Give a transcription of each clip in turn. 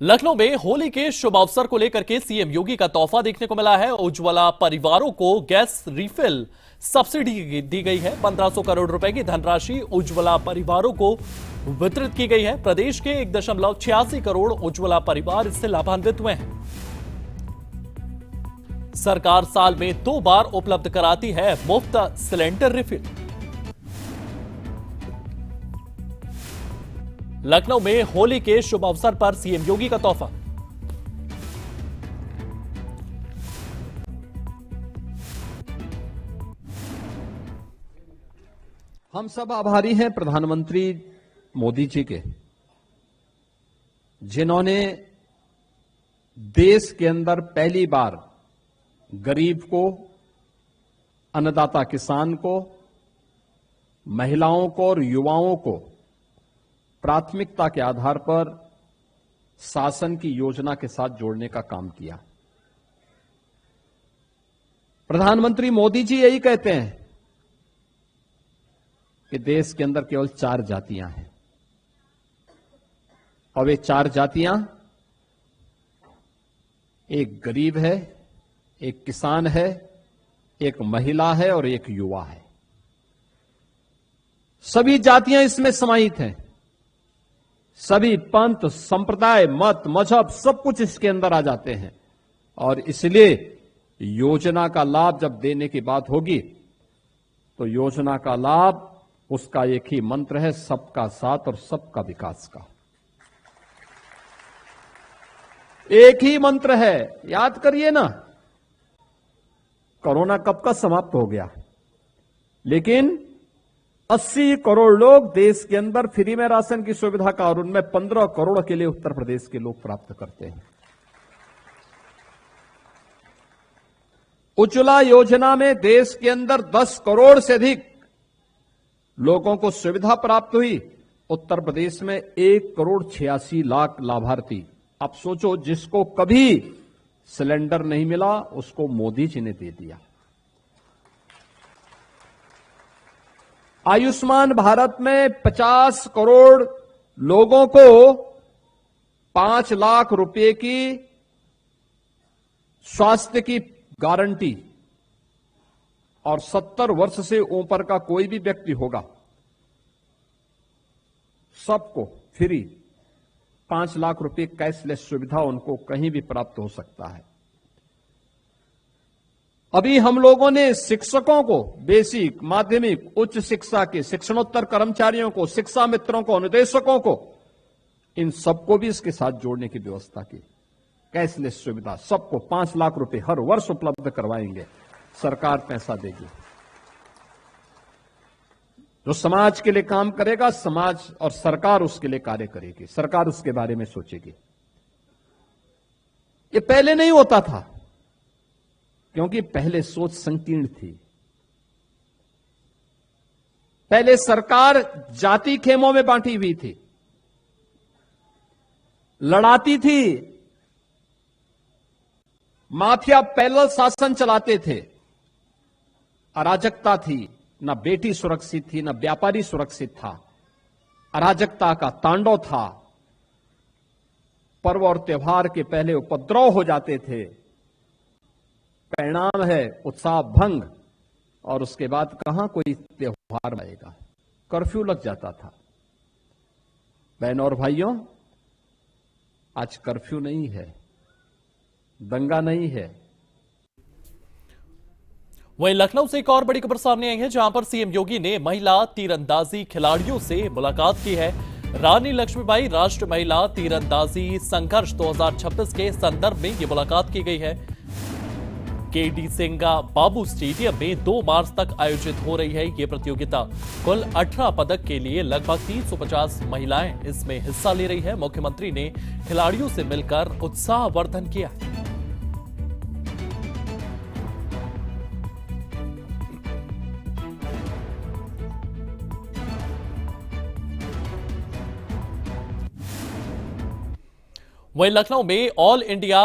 लखनऊ में होली के शुभ अवसर को लेकर के सीएम योगी का तोहफा देखने को मिला है। उज्ज्वला परिवारों को गैस रिफिल सब्सिडी दी गई है। 1500 करोड़ रुपए की धनराशि उज्ज्वला परिवारों को वितरित की गई है। प्रदेश के 1.86 करोड़ उज्ज्वला परिवार इससे लाभान्वित हुए हैं। सरकार साल में 2 बार उपलब्ध कराती है मुफ्त सिलेंडर रिफिल। लखनऊ में होली के शुभ अवसर पर सीएम योगी का तोहफा। हम सब आभारी हैं प्रधानमंत्री मोदी जी के, जिन्होंने देश के अंदर पहली बार गरीब को, अन्नदाता किसान को, महिलाओं को और युवाओं को प्राथमिकता के आधार पर शासन की योजना के साथ जोड़ने का काम किया। प्रधानमंत्री मोदी जी यही कहते हैं कि देश के अंदर केवल 4 जातियां हैं और वे 4 जातियां, एक गरीब है, एक किसान है, एक महिला है और एक युवा है। सभी जातियां इसमें समाहित हैं। सभी पंथ, संप्रदाय, मत, मजहब सब कुछ इसके अंदर आ जाते हैं और इसलिए योजना का लाभ जब देने की बात होगी तो योजना का लाभ, उसका एक ही मंत्र है, सबका साथ और सबका विकास का। एक ही मंत्र है, याद करिए ना। कोरोना कब का समाप्त हो गया, लेकिन 80 करोड़ लोग देश के अंदर फ्री में राशन की सुविधा का, और उनमें 15 करोड़ के लिए उत्तर प्रदेश के लोग प्राप्त करते हैं। उज्ज्वला योजना में देश के अंदर 10 करोड़ से अधिक लोगों को सुविधा प्राप्त हुई। उत्तर प्रदेश में 1,86,00,000 लाभार्थी। अब सोचो, जिसको कभी सिलेंडर नहीं मिला उसको मोदी जी ने दे दिया। आयुष्मान भारत में 50 करोड़ लोगों को 5 लाख रुपए की स्वास्थ्य की गारंटी, और 70 वर्ष से ऊपर का कोई भी व्यक्ति होगा सबको फ्री 5 लाख रुपए कैशलेस सुविधा उनको कहीं भी प्राप्त हो सकता है। अभी हम लोगों ने शिक्षकों को, बेसिक, माध्यमिक, उच्च शिक्षा के शिक्षणोत्तर कर्मचारियों को, शिक्षा मित्रों को, अनुदेशकों को, इन सबको भी इसके साथ जोड़ने की व्यवस्था की। कैशलेस सुविधा सबको 5 लाख रुपए हर वर्ष उपलब्ध करवाएंगे। सरकार पैसा देगी। जो समाज के लिए काम करेगा, समाज और सरकार उसके लिए कार्य करेगी। सरकार उसके बारे में सोचेगी। ये पहले नहीं होता था, क्योंकि पहले सोच संकीर्ण थी। पहले सरकार जाति खेमों में बांटी हुई थी, लड़ाती थी, माफिया पैरेलल शासन चलाते थे, अराजकता थी, न बेटी सुरक्षित थी, न व्यापारी सुरक्षित था, अराजकता का तांडव था। पर्व और त्योहार के पहले उपद्रव हो जाते थे, परिणाम है उत्साह भंग, और उसके बाद कहां कोई त्योहार आएगा, कर्फ्यू लग जाता था। बहनों और भाइयों, आज कर्फ्यू नहीं है, दंगा नहीं है। वहीं लखनऊ से एक और बड़ी खबर सामने आई है, जहां पर सीएम योगी ने महिला तीरंदाजी खिलाड़ियों से मुलाकात की है। रानी लक्ष्मीबाई राष्ट्रीय महिला तीरंदाजी संघर्ष 2026 के संदर्भ में यह मुलाकात की गई है। केडी सिंगा बाबू स्टेडियम में 2 मार्च तक आयोजित हो रही है ये प्रतियोगिता। कुल 18 पदक के लिए लगभग 350 महिलाएं इसमें हिस्सा ले रही है। मुख्यमंत्री ने खिलाड़ियों से मिलकर उत्साहवर्धन किया। वहीं लखनऊ में ऑल इंडिया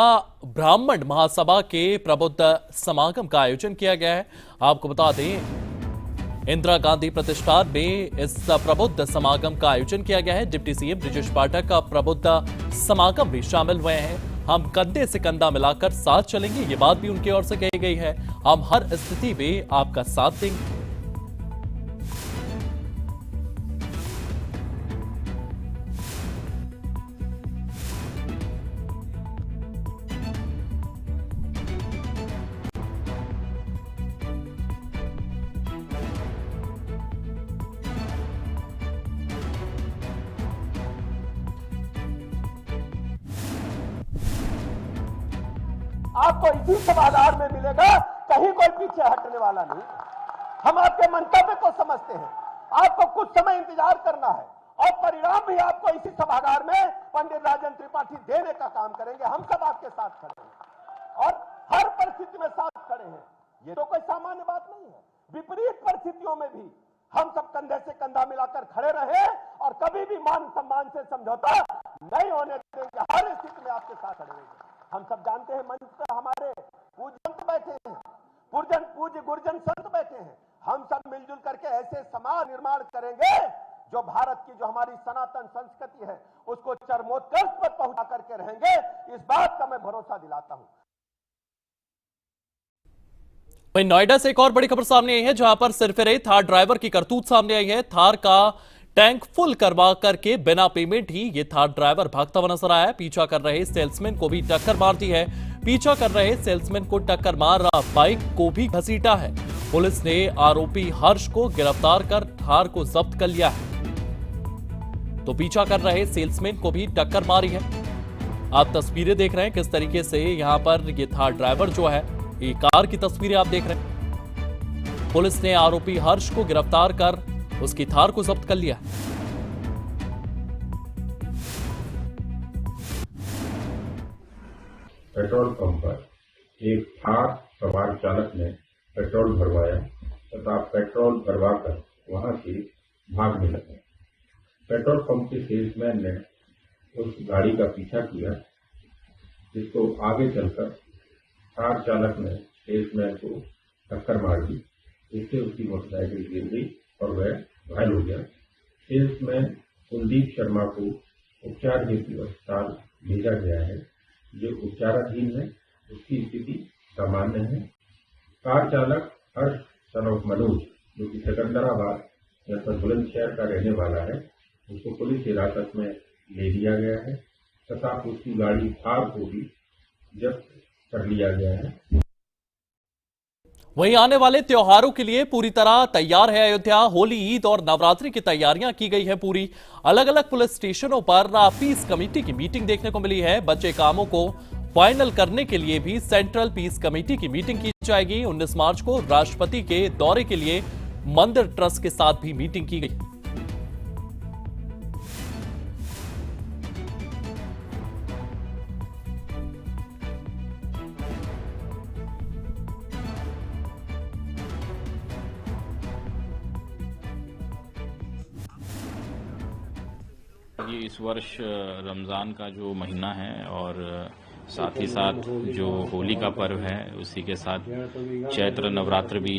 ब्राह्मण महासभा के प्रबुद्ध समागम का आयोजन किया गया है। आपको बता दें, इंदिरा गांधी प्रतिष्ठान में इस प्रबुद्ध समागम का आयोजन किया गया है। डिप्टी सीएम ब्रजेश पाठक का प्रबुद्ध समागम में शामिल हुए हैं। हम कंधे से कंधा मिलाकर साथ चलेंगे, ये बात भी उनकी ओर से कही गई है। हम हर स्थिति में आपका साथ देंगे। आपको इसी सभागार में मिलेगा, कहीं कोई पीछे हटने वाला नहीं। हम आपके मंतव्य को समझते हैं। आपको कुछ समय इंतजार करना है और परिणाम भी आपको इसी सभागार में पंडित राजेंद्र त्रिपाठी देने का काम करेंगे। हम सब आपके साथ खड़े हैं और हर परिस्थिति में साथ खड़े हैं। ये तो कोई सामान्य बात नहीं है। विपरीत परिस्थितियों में भी हम सब कंधे से कंधा मिलाकर खड़े रहे और कभी भी मान सम्मान से समझौता नहीं होने देंगे। हर स्थिति में आपके साथ खड़े रहेंगे। हम सब जानते हैं मंच पर हमारे पूज्य संत बैठे हैं, पूज्य गुरुजन संत बैठे हैं। हम सब मिलजुल करके ऐसे समाज निर्माण करेंगे जो भारत की जो हमारी सनातन संस्कृति है उसको चरमोत्कर्ष पर पहुंचा करके रहेंगे। इस बात का मैं भरोसा दिलाता हूं। वहीं नोएडा से एक और बड़ी खबर सामने आई है, जहां पर सिरफिरे थार ड्राइवर की करतूत सामने आई है। थार का टैंक फुल करवा करके बिना पेमेंट ही ये थार ड्राइवर भागता हुआ नजर आया। पीछा कर रहे सेल्समैन को भी टक्कर मार दी है। पीछा कर रहे सेल्समैन को टक्कर मार रहा बाइक को भी घसीटा है। पुलिस ने आरोपी हर्ष को गिरफ्तार कर थार को जब्त कर लिया है। तो पीछा कर रहे सेल्समैन को भी टक्कर मारी है। आप तस्वीरें देख रहे हैं किस तरीके से यहां पर ये थार ड्राइवर जो है, ये कार की तस्वीरें आप देख रहे हैं। पुलिस ने आरोपी हर्ष को गिरफ्तार कर उसकी थार को जब्त कर लिया। पेट्रोल पंप पर एक थार सवार चालक ने पेट्रोल भरवाया तथा पेट्रोल भरवाकर वहां से भागने लगा। पेट्रोल पंप के सेल्समैन ने उस गाड़ी का पीछा किया, जिसको आगे चलकर थार चालक ने सेल्समैन को टक्कर मार दी। इससे उसकी मोटरसाइकिल गिर गई और वह घायल हो गया। सेल्समैन कुलदीप शर्मा को उपचार हेतु अस्पताल भेजा गया है, जो उपचाराधीन है। उसकी स्थिति सामान्य है। कार चालक हर्ष सन ऑफ मनोज, जो कि सिकंदराबाद या बुलंदशहर का रहने वाला है, उसको पुलिस हिरासत में ले लिया गया है तथा उसकी गाड़ी थार को भी जब्त कर लिया गया है। वहीं आने वाले त्योहारों के लिए पूरी तरह तैयार है अयोध्या। होली, ईद और नवरात्रि की तैयारियां की गई है पूरी। अलग अलग पुलिस स्टेशनों पर पीस कमेटी की मीटिंग देखने को मिली है। बचे कामों को फाइनल करने के लिए भी सेंट्रल पीस कमेटी की मीटिंग की जाएगी। 19 मार्च को राष्ट्रपति के दौरे के लिए मंदिर ट्रस्ट के साथ भी मीटिंग की गई। ये इस वर्ष रमज़ान का जो महीना है और साथ ही साथ जो होली का पर्व है, उसी के साथ चैत्र नवरात्र भी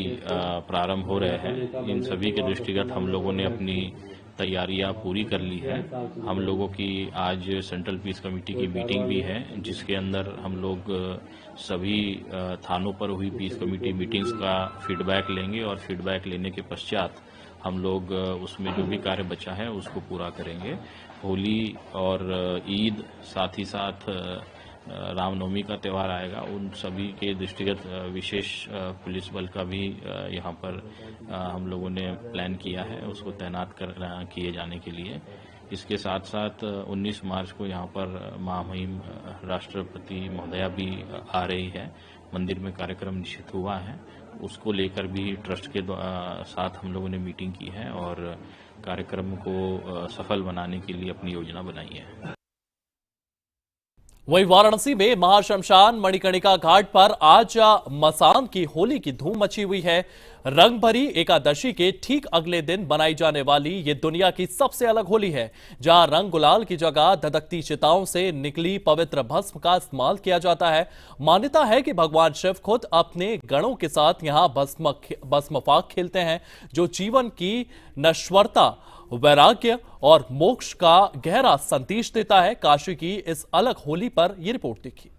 प्रारंभ हो रहे हैं। इन सभी के दृष्टिगत हम लोगों ने अपनी तैयारियां पूरी कर ली है। हम लोगों की आज सेंट्रल पीस कमेटी की मीटिंग भी है, जिसके अंदर हम लोग सभी थानों पर हुई पीस कमेटी मीटिंग्स का फीडबैक लेंगे और फीडबैक लेने के पश्चात हम लोग उसमें जो भी कार्य बचा है उसको पूरा करेंगे। होली और ईद, साथ ही साथ रामनवमी का त्यौहार आएगा, उन सभी के दृष्टिगत विशेष पुलिस बल का भी यहाँ पर हम लोगों ने प्लान किया है, उसको तैनात किए जाने के लिए। इसके साथ साथ 19 मार्च को यहाँ पर महामहिम राष्ट्रपति महोदया भी आ रही है। मंदिर में कार्यक्रम निश्चित हुआ है, उसको लेकर भी ट्रस्ट के साथ हम लोगों ने मीटिंग की है और कार्यक्रम को सफल बनाने के लिए अपनी योजना बनाई है। वहीं वाराणसी में महाशमशान मणिकर्णिका घाट पर आज मसान की होली की धूम मची हुई है। रंग भरी एकादशी के ठीक अगले दिन बनाई जाने वाली ये दुनिया की सबसे अलग होली है, जहां रंग गुलाल की जगह धधकती चिताओं से निकली पवित्र भस्म का इस्तेमाल किया जाता है। मान्यता है कि भगवान शिव खुद अपने गणों के साथ यहां भस्मफाक खेलते हैं, जो जीवन की नश्वरता, वैराग्य और मोक्ष का गहरा संदेश देता है। काशी की इस अलग होली पर यह रिपोर्ट देखिए।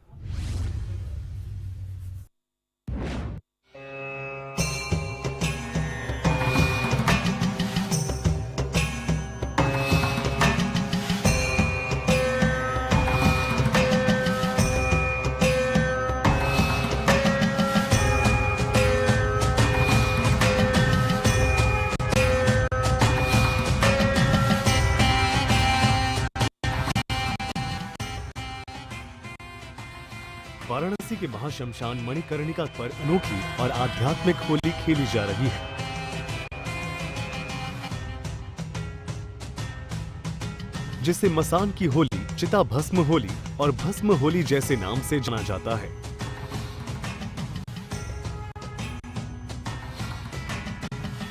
वाराणसी के महाशमशान मणिकर्णिका पर अनोखी और आध्यात्मिक होली खेली जा रही है। जिसे मसान की होली, चिता भस्म होली और भस्म होली जैसे नाम से जाना जाता है।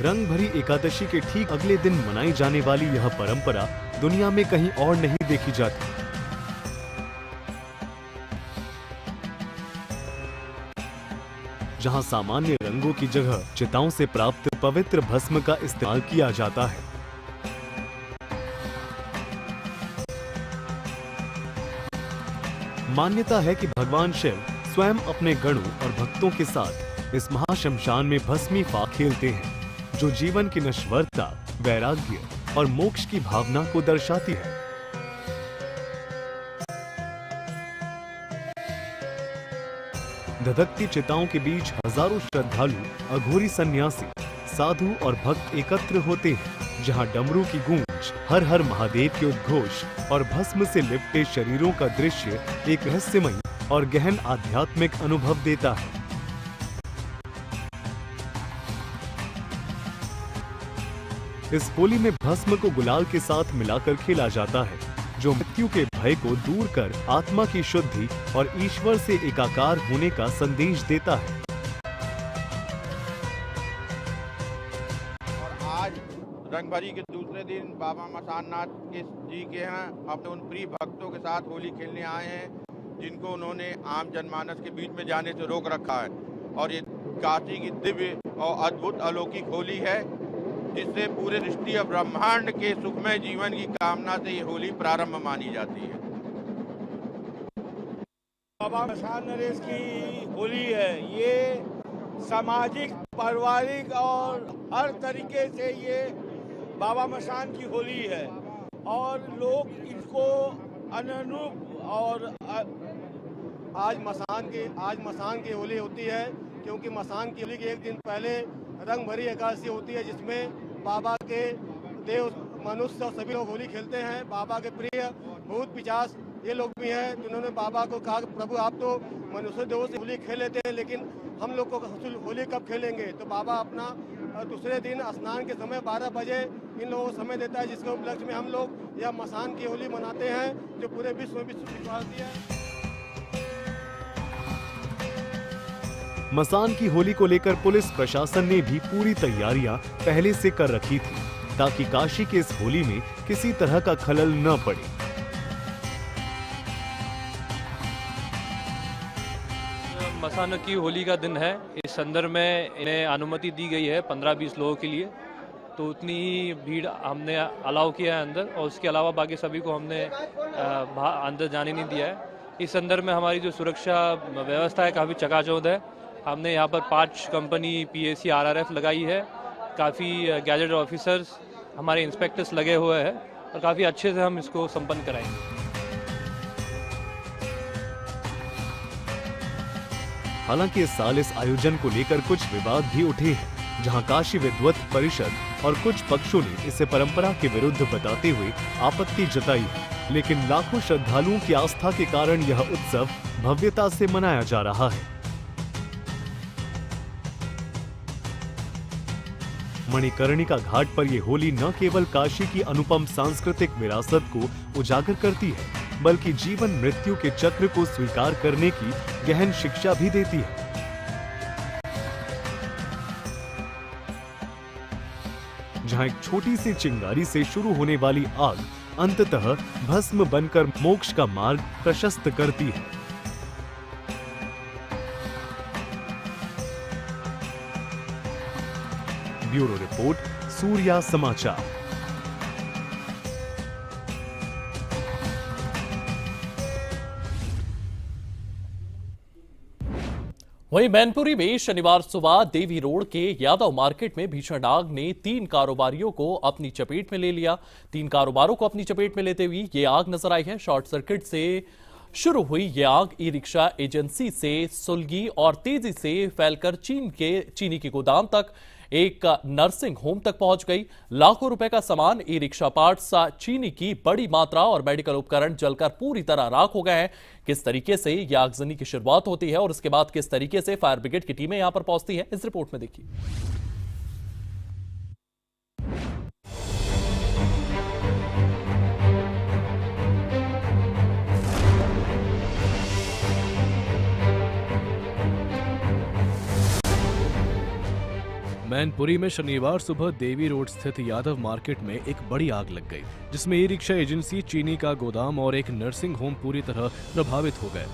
रंग भरी एकादशी के ठीक अगले दिन मनाई जाने वाली यह परंपरा दुनिया में कहीं और नहीं देखी जाती। जहां सामान्य रंगों की जगह चिताओं से प्राप्त पवित्र भस्म का इस्तेमाल किया जाता है। मान्यता है कि भगवान शिव स्वयं अपने गणों और भक्तों के साथ इस महाशमशान में भस्मी फाक खेलते हैं, जो जीवन की नश्वरता, वैराग्य और मोक्ष की भावना को दर्शाती है। धधकती चिताओं के बीच हजारों श्रद्धालु, अघोरी सन्यासी, साधु और भक्त एकत्र होते हैं, जहां डमरू की गूंज, हर हर महादेव के उद्घोष और भस्म से लिपटे शरीरों का दृश्य एक रहस्यमयी और गहन आध्यात्मिक अनुभव देता है। इस होली में भस्म को गुलाल के साथ मिलाकर खेला जाता है, जो मृत्यु के भय को दूर कर आत्मा की शुद्धि और ईश्वर से एकाकार होने का संदेश देता है। और आज रंगभरी के दूसरे दिन बाबा मसाननाथ जी के यहाँ अपने उन प्रिय भक्तों के साथ होली खेलने आए हैं, जिनको उन्होंने आम जनमानस के बीच में जाने से रोक रखा है। और ये काशी की दिव्य और अद्भुत अलौकिक होली है, जिससे पूरे सृष्टि और ब्रह्मांड के सुखमय जीवन की कामना से ये होली प्रारंभ मानी जाती है। बाबा मसान नरेश की होली है। ये सामाजिक, पारिवारिक और हर तरीके से ये बाबा मसान की होली है, और लोग इनको अनुरूप। और आज मसान की होली होती है, क्योंकि मसान की होली के एक दिन पहले रंग भरी एकादशी होती है, जिसमें बाबा के देव, मनुष्य और सभी लोग होली खेलते हैं। बाबा के प्रिय भूत पिशाच ये लोग भी हैं, जिन्होंने बाबा को कहा, प्रभु आप तो मनुष्य देवों से होली खेल लेते हैं, लेकिन हम लोग को होली कब खेलेंगे? तो बाबा अपना दूसरे दिन स्नान के समय 12 बजे इन लोगों को समय देता है, जिसके उपलक्ष्य में हम लोग यह मसान की होली मनाते हैं, जो पूरे विश्व में विश्वासी है। मसान की होली को लेकर पुलिस प्रशासन ने भी पूरी तैयारियां पहले से कर रखी थी, ताकि काशी के इस होली में किसी तरह का खलल न पड़े। मसान की होली का दिन है। इस संदर्भ में इन्हें अनुमति दी गई है 15-20 लोगों के लिए, तो उतनी ही भीड़ हमने अलाउ किया है अंदर, और उसके अलावा बाकी सभी को हमने अंदर जाने नहीं दिया है। इस संदर्भ में हमारी जो सुरक्षा व्यवस्था है काफ़ी चकाचौंध है। हमने यहाँ पर 5 कंपनी PAC RRF लगाई है, काफ़ी गैजेट ऑफिसर्स, हमारे इंस्पेक्टर्स लगे हुए हैं, और काफ़ी अच्छे से हम इसको संपन्न कराएंगे। हालांकि इस साल इस आयोजन को लेकर कुछ विवाद भी उठे हैं, जहां काशी विद्वत परिषद और कुछ पक्षों ने इसे परंपरा के विरुद्ध बताते हुए आपत्ति जताई, लेकिन लाखों श्रद्धालुओं की आस्था के कारण यह उत्सव भव्यता से मनाया जा रहा है। मणिकर्णिका घाट पर यह होली न केवल काशी की अनुपम सांस्कृतिक विरासत को उजागर करती है, बल्कि जीवन मृत्यु के चक्र को स्वीकार करने की गहन शिक्षा भी देती है। जहां एक छोटी सी चिंगारी से शुरू होने वाली आग अंततः भस्म बनकर मोक्ष का मार्ग प्रशस्त करती है। ब्यूरो रिपोर्ट, सूर्या समाचार। वहीं मैनपुरी में शनिवार सुबह देवी रोड के यादव मार्केट में भीषण आग ने 3 कारोबारियों को अपनी चपेट में ले लिया। 3 कारोबारों को अपनी चपेट में लेते हुए ये आग नजर आई है। शॉर्ट सर्किट से शुरू हुई ये आग ई रिक्शा एजेंसी से सुलगी और तेजी से फैलकर चीनी के गोदाम तक एक नर्सिंग होम तक पहुंच गई। लाखों रुपए का सामान, ई रिक्शा पार्ट्स, चीनी की बड़ी मात्रा और मेडिकल उपकरण जलकर पूरी तरह राख हो गए हैं। किस तरीके से यह आगजनी की शुरुआत होती है और इसके बाद किस तरीके से फायर ब्रिगेड की टीमें यहां पर पहुंचती हैं, इस रिपोर्ट में देखिए। मैनपुरी में शनिवार सुबह देवी रोड स्थित यादव मार्केट में एक बड़ी आग लग गई, जिसमें ई रिक्शा एजेंसी, चीनी का गोदाम और एक नर्सिंग होम पूरी तरह प्रभावित हो गए।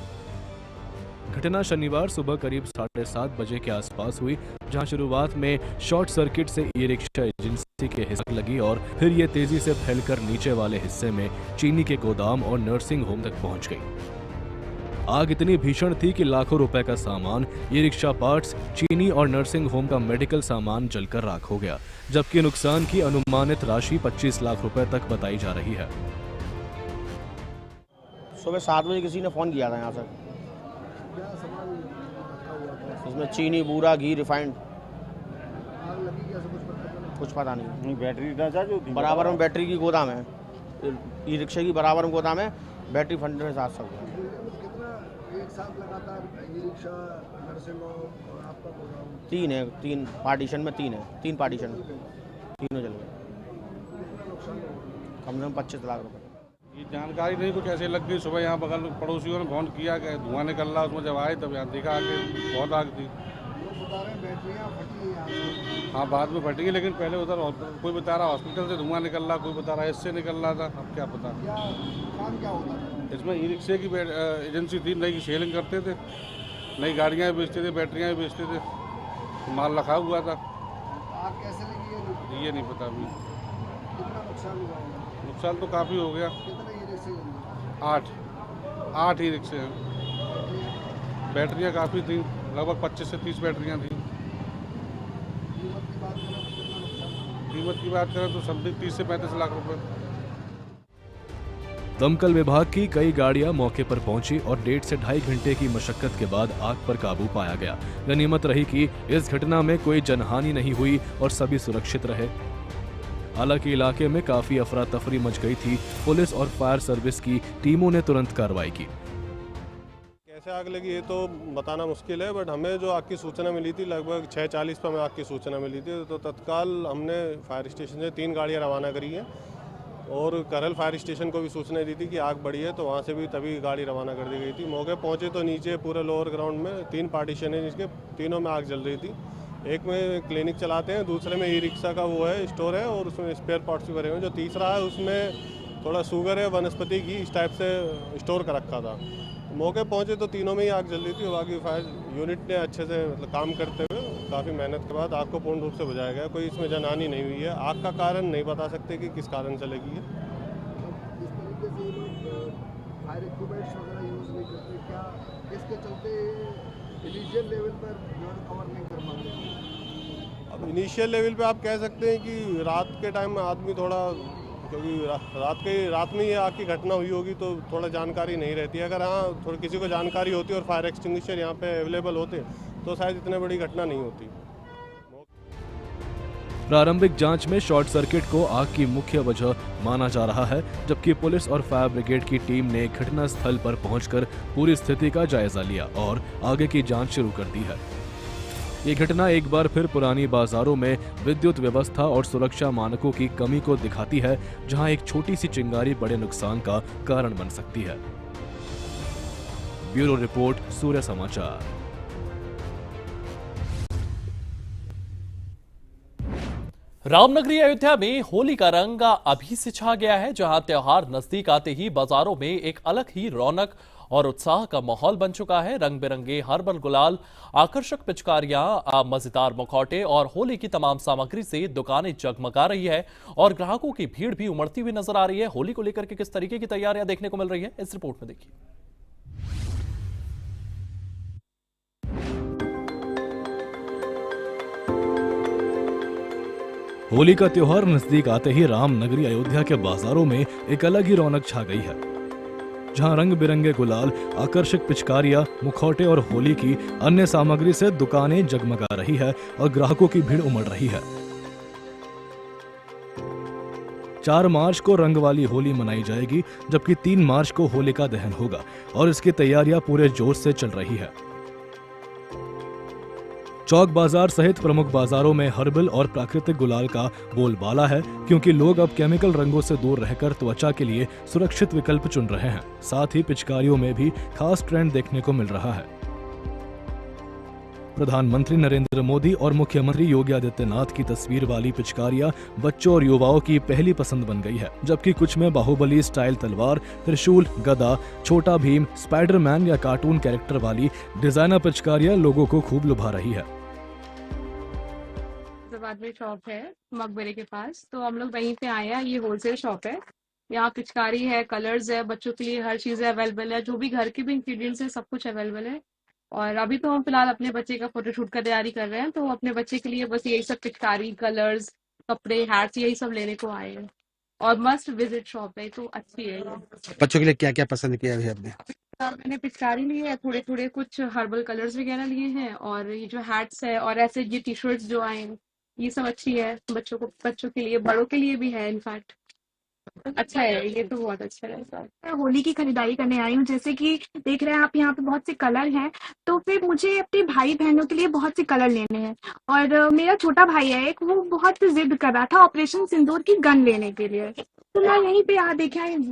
घटना शनिवार सुबह करीब 7:30 बजे के आसपास हुई, जहां शुरुआत में शॉर्ट सर्किट से ई रिक्शा एजेंसी के हिस्से लगी और फिर ये तेजी से फैलकर नीचे वाले हिस्से में चीनी के गोदाम और नर्सिंग होम तक पहुंच गई। आग इतनी भीषण थी कि लाखों रुपए का सामान, ई रिक्शा पार्ट्स, चीनी और नर्सिंग होम का मेडिकल सामान जलकर राख हो गया, जबकि नुकसान की अनुमानित राशि 25 लाख रुपए तक बताई जा रही है। सुबह 7 बजे किसी ने फोन किया था यहाँ से। इसमें चीनी, बूरा, घी, रिफाइंड, कुछ पता नहीं। बैटरी बराबर में बैटरी की गोदाम है, ई रिक्शा की बराबर में गोदाम है, बैटरी फंड के साथ सब। तीन है, 3 पार्टीशन में 3 है, 3 पार्टीशन, तीनों जल गए। कम से कम 25 लाख रुपए। ये जानकारी नहीं, कुछ ऐसे लग गई। सुबह यहाँ बगल पड़ोसियों ने फोन किया कि धुआं निकल रहा, उसमें जब आए तब यहाँ देखा आगे बहुत आग थी। हाँ, बाद में फटी, लेकिन पहले उधर कोई बता रहा हॉस्पिटल से धुआं निकल रहा, कोई बता रहा इससे निकल रहा था। अब क्या पता। इसमें ई रिक्शे की एजेंसी थी, नई सेलिंग करते थे, नई गाड़ियाँ भी बेचते थे, बैटरियाँ भी बेचते थे, माल रखा हुआ था। आग कैसे लगी ये नहीं पता अभी। कितना नुकसान हुआ? नुकसान तो काफ़ी हो गया। कितने ई रिक्शे? 8 ई रिक्शे हैं। बैटरियाँ काफ़ी थी, लगभग 25 से 30 बैटरियाँ थी। कीमत की बात करें तो समथिंग 30 से 35 लाख रुपए। दमकल विभाग की कई गाड़ियां मौके पर पहुंची और 1.5 से 2.5 घंटे की मशक्कत के बाद आग पर काबू पाया गया। गनीमत रही कि इस घटना में कोई जनहानि नहीं हुई और सभी सुरक्षित रहे। हालांकि इलाके में काफी अफरा तफरी मच गई थी। पुलिस और फायर सर्विस की टीमों ने तुरंत कार्रवाई की। कैसे आग लगी ये तो बताना मुश्किल है, बट हमें जो आग की सूचना मिली थी लगभग 6:40 पर हमें आग की सूचना मिली थी, तो तत्काल हमने फायर स्टेशन से 3 गाड़ियाँ रवाना करी हैं और करल फायर स्टेशन को भी सूचना दी थी कि आग बढ़ी है, तो वहाँ से भी तभी गाड़ी रवाना कर दी गई थी। मौके पहुँचे तो नीचे पूरे लोअर ग्राउंड में 3 पार्टीशन है, जिसके तीनों में आग जल रही थी। एक में क्लिनिक चलाते हैं, दूसरे में ई रिक्शा का वो है स्टोर है और उसमें स्पेयर पार्ट्स भी भरे हुए हैं। जो तीसरा है उसमें थोड़ा शुगर है, वनस्पति घी इस टाइप से स्टोर कर रखा था। मौके पहुँचे तो तीनों में ही आग जल रही थी। बाकी फायर यूनिट ने अच्छे से काम करते हुए काफ़ी मेहनत के बाद आग को पूर्ण रूप से बुझाया गया। कोई इसमें जनहानि नहीं हुई है। आग का कारण नहीं बता सकते कि किस कारण से लगी है। इस तरीके से लोग फायर इक्विपमेंट्स वगैरह यूज़ नहीं करते क्या? इसके चलते इनिशियल लेवल पर कवर नहीं कर पाते? अब इनिशियल लेवल पे आप कह सकते हैं कि रात के टाइम में आदमी थोड़ा, क्योंकि रात में ये आग की घटना हुई होगी तो थोड़ा जानकारी नहीं रहती है। अगर हाँ थोड़ी किसी को जानकारी होती और फायर एक्सटिंग्विशर यहाँ पे अवेलेबल होते तो शायद इतनी बड़ी घटना नहीं होती। प्रारंभिक जांच में शॉर्ट सर्किट को आग की मुख्य वजह माना जा रहा है, जबकि पुलिस और फायर ब्रिगेड की टीम ने घटना स्थल पर पहुंचकर पूरी स्थिति का जायजा लिया और आगे की जांच शुरू कर दी है। ये घटना एक बार फिर पुरानी बाजारों में विद्युत व्यवस्था और सुरक्षा मानकों की कमी को दिखाती है, जहां एक छोटी सी चिंगारी बड़े नुकसान का कारण बन सकती है। ब्यूरो रिपोर्ट, सूर्य समाचार। रामनगरी अयोध्या में होली का रंग अभी से छा गया है, जहां त्योहार नजदीक आते ही बाजारों में एक अलग ही रौनक और उत्साह का माहौल बन चुका है। रंग बिरंगे हर्बल गुलाल, आकर्षक पिचकारियां, मजेदार मुखौटे और होली की तमाम सामग्री से दुकानें जगमगा रही है और ग्राहकों की भीड़ भी उमड़ती हुई नजर आ रही है। होली को लेकर के किस तरीके की तैयारियां देखने को मिल रही है, इस रिपोर्ट में देखिए। होली का त्योहार नजदीक आते ही रामनगरी अयोध्या के बाजारों में एक अलग ही रौनक छा गई है, जहां रंग बिरंगे गुलाल, आकर्षक पिचकारियां, मुखौटे और होली की अन्य सामग्री से दुकानें जगमगा रही है और ग्राहकों की भीड़ उमड़ रही है। 4 मार्च को रंग वाली होली मनाई जाएगी, जबकि 3 मार्च को होलिका दहन होगा और इसकी तैयारियां पूरे जोश से चल रही है। चौक बाजार सहित प्रमुख बाजारों में हर्बल और प्राकृतिक गुलाल का बोलबाला है, क्योंकि लोग अब केमिकल रंगों से दूर रहकर त्वचा के लिए सुरक्षित विकल्प चुन रहे हैं। साथ ही पिचकारियों में भी खास ट्रेंड देखने को मिल रहा है। प्रधानमंत्री नरेंद्र मोदी और मुख्यमंत्री योगी आदित्यनाथ की तस्वीर वाली पिचकारियां बच्चों और युवाओं की पहली पसंद बन गई है, जबकि कुछ में बाहुबली स्टाइल तलवार, त्रिशूल, गदा, छोटा भीम, स्पाइडरमैन या कार्टून कैरेक्टर वाली डिजाइनर पिचकारियां लोगों को खूब लुभा रही है। में शॉप है मकबरे के पास, तो हम लोग वहीं पे आए हैं। ये होलसेल शॉप है, यहाँ पिचकारी है, कलर्स है, बच्चों के लिए हर चीज़ अवेलेबल है, जो भी घर के भी इंग्रेडिएंट्स है सब कुछ अवेलेबल है। और अभी तो हम फिलहाल अपने बच्चे का फोटोशूट का तैयारी कर रहे हैं, तो अपने बच्चे के लिए बस यही सब पिचकारी, कलर्स, कपड़े, हैट्स यही सब लेने को आए हैं। और मस्ट विजिट शॉप है, तो अच्छी है ये। बच्चों के लिए क्या क्या पसंद किया अभी आपने? मैंने पिचकारी ली है, थोड़े थोड़े कुछ हर्बल कलर्स वगैरह लिए हैं, और ये जो हैट्स है और ऐसे ये टी शर्ट्स जो आए हैं ये सब अच्छी है बच्चों के लिए, बड़ों के लिए भी है। इनफैक्ट अच्छा है, ये तो बहुत अच्छा है। मैं होली की खरीदारी करने आई हूँ। जैसे कि देख रहे हैं आप, यहाँ पे बहुत से कलर हैं, तो फिर मुझे अपने भाई बहनों के लिए बहुत से कलर लेने हैं। और मेरा छोटा भाई है एक, वो बहुत जिद कर रहा था ऑपरेशन सिंदूर की गन लेने के लिए, तो मैं यहीं पे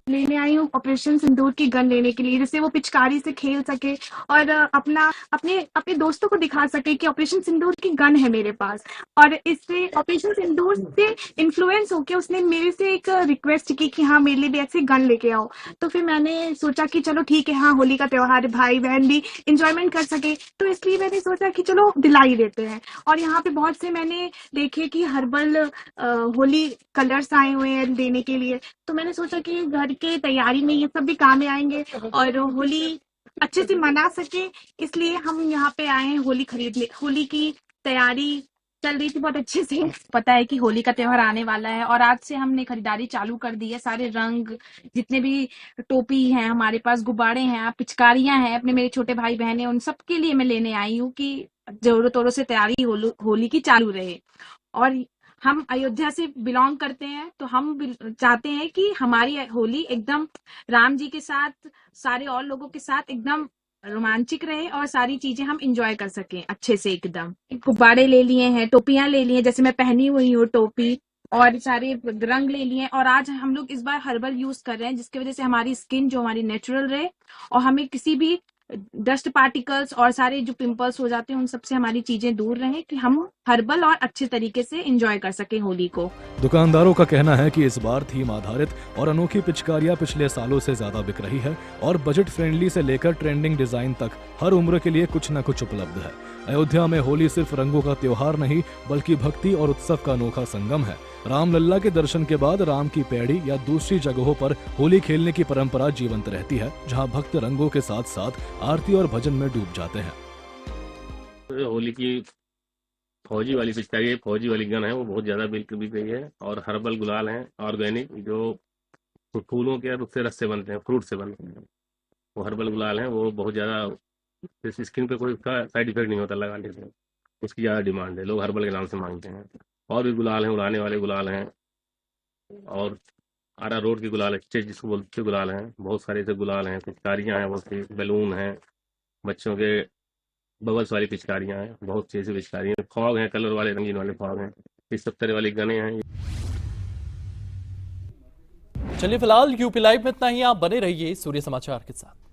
लेने आई हूँ ऑपरेशन सिंदूर की गन लेने के लिए, जिससे वो पिचकारी से खेल सके और अपने दोस्तों को दिखा सके कि ऑपरेशन सिंदूर की गन है मेरे पास। और इससे ऑपरेशन सिंदूर से इन्फ्लुएंस होकर उसने मेरे से एक रिक्वेस्ट की कि हाँ मेरे लिए भी ऐसे गन लेके आओ। तो फिर मैंने सोचा कि चलो ठीक है, हाँ होली का त्योहार, भाई बहन भी इंजॉयमेंट कर सके, तो इसलिए मैंने सोचा कि चलो दिला ही देते हैं। और यहाँ पे बहुत से मैंने देखे कि हर्बल होली कलर्स आए हुए हैं देने के लिए, तो मैंने सोचा कि घर के तैयारी में ये सब भी काम में आएंगे और होली अच्छे से मना सके, इसलिए हम यहाँ पे आए हैं होली खरीदने। होली की तैयारी चल रही थी बहुत अच्छे से। पता है कि होली का त्योहार आने वाला है और आज से हमने खरीदारी चालू कर दी है। सारे रंग, जितने भी टोपी हैं हमारे पास, गुब्बारे हैं, पिचकारियां हैं, अपने मेरे छोटे भाई बहन हैं, उन सब के लिए मैं लेने आई हूँ कि जोरों तोरों से तैयारी होली की चालू रहे। और हम अयोध्या से बिलोंग करते हैं, तो हम चाहते हैं कि हमारी होली एकदम राम जी के साथ, सारे और लोगों के साथ एकदम रोमांचिक रहे और सारी चीजें हम इंजॉय कर सकें अच्छे से एकदम। गुब्बारे ले लिए हैं, टोपियां ले ली हैं, जैसे मैं पहनी हुई हूँ टोपी, और सारे रंग ले लिए हैं। और आज हम लोग इस बार हर्बल यूज कर रहे हैं, जिसकी वजह से हमारी स्किन जो हमारी नेचुरल रहे और हमें किसी भी डस्ट पार्टिकल्स और सारे जो पिंपल्स हो जाते हैं उन सबसे हमारी चीजें दूर रहें, कि हम हर्बल और अच्छे तरीके से एंजॉय कर सकें होली को। दुकानदारों का कहना है कि इस बार थीम आधारित और अनोखी पिचकारियां पिछले सालों से ज्यादा बिक रही है और बजट फ्रेंडली से लेकर ट्रेंडिंग डिजाइन तक हर उम्र के लिए कुछ न कुछ उपलब्ध है। अयोध्या में होली सिर्फ रंगों का त्योहार नहीं, बल्कि भक्ति और उत्सव का अनोखा संगम है। रामलल्ला के दर्शन के बाद राम की पैड़ी या दूसरी जगहों पर होली खेलने की परंपरा जीवंत रहती है, जहां भक्त रंगों के साथ साथ आरती और भजन में डूब जाते हैं। होली की फौजी वाली पिचकारी, फौजी वाली गन है, वो बहुत ज्यादा बिक गई है। और हर्बल गुलाल है ऑर्गेनिक, जो फूलों के उससे रस से बनते हैं, फ्रूट से बनते हैं, वो हर्बल गुलाल है। वो बहुत ज्यादा स्किन पे कोई उसका साइड इफेक्ट नहीं होता लगाने से, उसकी ज्यादा डिमांड है, लोग हर्बल के नाम से मांगते हैं। और भी गुलाल हैं, उड़ाने वाले गुलाल हैं, और आरा रोड की गुलाल है, जिसको बोलते गुलाल हैं, बहुत सारे ऐसे गुलाल हैं। पिचकारियाँ हैं, बहुत सी बैलून हैं, बच्चों के बबल्स वाली पिचकारियाँ हैं, बहुत सी ऐसी पिचकारियाँ, फॉग हैं, कलर वाले रंगीन वाले फॉग हैं, इस सब तरह वाली गने हैं। चलिए फिलहाल यूपी लाइव में इतना ही। आप बने रहिए सूर्य समाचार के साथ।